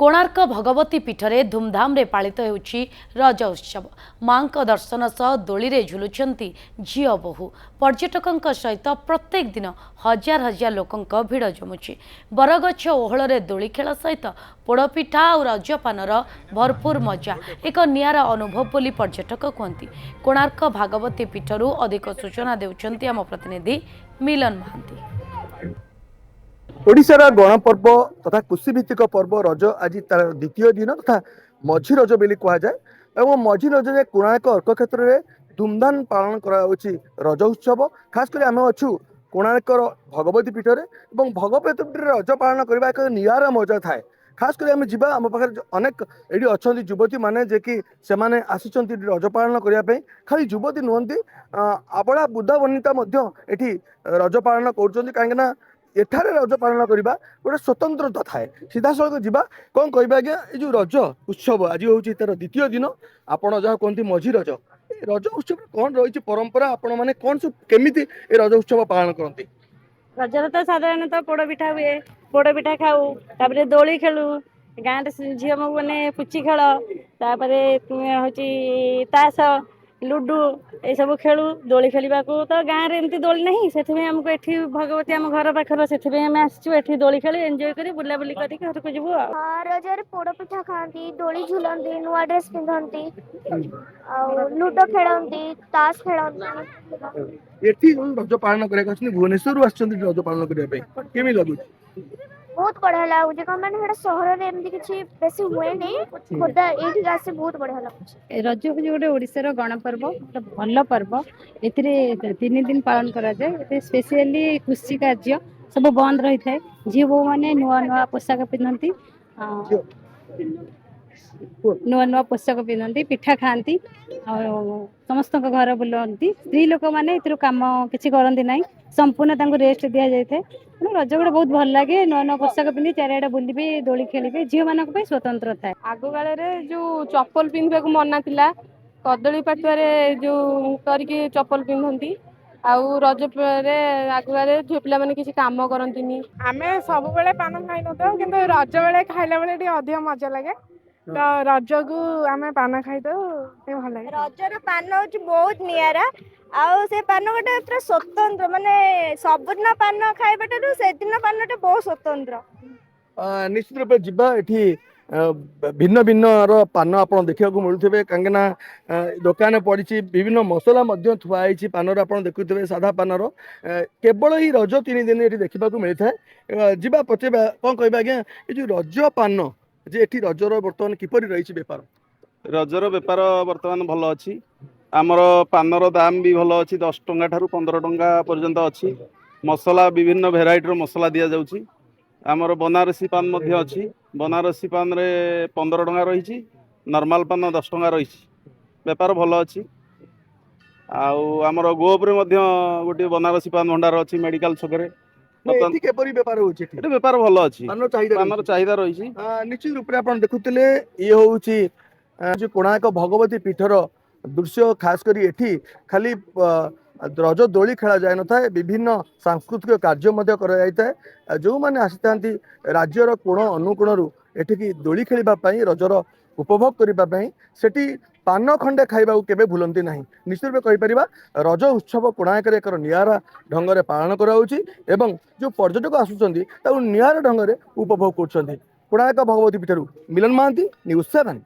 कोणार्क भगवती पीठरे धूमधाम रे पालित होउछि रज उत्सव। मां को दर्शन सह दोली रे झुलुछंती झियो बहु। पर्यटकों सहित प्रत्येक दिन हजार हजार लोकों भिड़ जमुछि। बरगछ ओहल रे दोली खेल सहित पोड़पिठा और रजपानर भरपूर मजा एक नियारा अनुभव बोली पर्यटक कहती। कोणार्क भगवती पीठरू अधिक सूचना देउछंती आम प्रतिनिधि मिलन महांती। ओडिशार गणपर्व तथा कृषिभित्तिक पर्व रज आज तार द्वितीय दिन तथा मझी रज बोली कहुए। मझी रज कोणार्क अर्क क्षेत्र में धूमधाम पालन कर रज उत्सव। खास कर आम अच्छु कोणार्क भगवती पीठरे और भगवती पीठ रज पालन करने एक नियारा मजा थाए। खास कर आम जा आम पाखे अनेक ये अच्छा युवती मैंने जे कि सेमाने आसिचंती रज पालन करने। खाली युवती नुहति आबड़ा बुद्धा बनिता ये रज पालन कर कहीं एठारे रज पालन करने गोटे स्वतंत्रता थाए। सीधा सड़क जा कौन कह आज्ञा ये जो रज उत्सव आज हूँ तार द्वितीय दिन आपड़ जहाँ कहते मझी रज रज उत्सव कौन रही परंपरा आपण मैंने कौन सब केमी रज उत्सव पालन करती। रजर तो साधारणतः पोड़पिठा हुए, पोड़पिठा खाऊ, तापर दोली खेलु, गाँव झील मैंने पुची खेल, हूँ तास लुडु ये सब खेलु। दोली खेलने को तो गाँव में एमती दोली नहीं, से आमको ये भगवती आम घर पाखर से आसी दोली खेली एंजॉय कर बुलाबुली करके घर को जीवु। रजरे पोड़पिठा खाती, दोली झुलती, नुआ ड्रेस पिंधती, लुडो खेलती, ताश खेलती। एठी रज पालन करके भुवनेश्वर रज पालन करने लगुच बहुत बढ़िया लगुच। कौन मैंने सहर में एमती किसी बेसी हुए नहीं, खोर्धा ये आसे बहुत बढ़िया लगुच। रज हूँ गोटे ओडिशार गणपर्व, गोटे भल पर्व। ए 3 दिन पालन करा जाए। स्पेशली कृषि कार्य सब बंद रही है। झी बो मैंने नुआ नुआ पोशाक पिंधती, नुआ नुआ पोशाक पिंधती, पिठा खाती, समस्त घर बुलाती। स्त्री लोक मैंने कम किसी करती ना, संपूर्ण रेस्ट दि जाए। रज गोटे बहुत भल लगे। नुआ नुआ पोशाक पिंधि चारिआडे बुलबे, दोली खेलिबे। झील मानक स्वतंत्र थाए। आग काल जो चप्पल पिंधा मना थिला, कदली पाटुआरे जो करके चप्पल पिंधती। आउ रज आग झील पिला मैंने किसी काम करती। आम सब बेले पान खाई न तो कि रज बेले खाइला बेले अधिक मजा लगे। तो रज को आम पान खाई तो भल लगे। रजर पान हूँ बहुत नियारा। से पान गोटे पूरा स्वतंत्र, माने सबुदिन पान खाइबा से दिन पान बहुत स्वतंत्र। निश्चित रूप से भिन्न भिन्न पान आप देखा मिलूे कहीं दुकान पड़ी विभिन्न मसला थुआई पानर आप देखुए साधा पानर केवल ही रज 3 दिन ये देखा मिलता है। जा पचे कौन कह आज्ञा ये जो रज पान जे ये रजर बर्तमान किपरि रही बेपार। रजर बेपार बर्तमान भल अच्छी। आमर पानर दाम भी भल अच्छी। 10 टंका ठारू 15 टंका पर्यंत अच्छी। मसला विभिन्न भेराइटर मसला दि जाउची। आमर बनारसी पान अच्छी। बनारसी पान रे 15 टंका रही। नॉर्मल पान 10 टंका रही। बेपार भल अच्छी। आमर गोप्रे गोटे बनारसी पान भंडार अच्छी मेडिकल छकरे। बेपार भल अच्छी। पानर चाहिदा रही। निश्चित रूप से आप देखुले ये हूँ जो कोणार्क भगवती पीठर दृश्य। खास कर एठी खाली रज दोली खेला जाए न था, विभिन्न सांस्कृतिक कार्य जो मैंने आसी था राज्यर कोण अनुकोण एठिकी दोली खेलने रजर उपभोग करने सेठी पान खंडे खाइबा केबे भूलती ना। निश्चित रूप कहीपर रज उत्सव कोणार्क एक नियारा ढंग से पालन कराउछि एवं जो पर्यटक आसुचंदी नियारा ढंग से उपभोग कर। कोणार्क भगवती पीठरू मिलन महांती, न्यूज़ 7।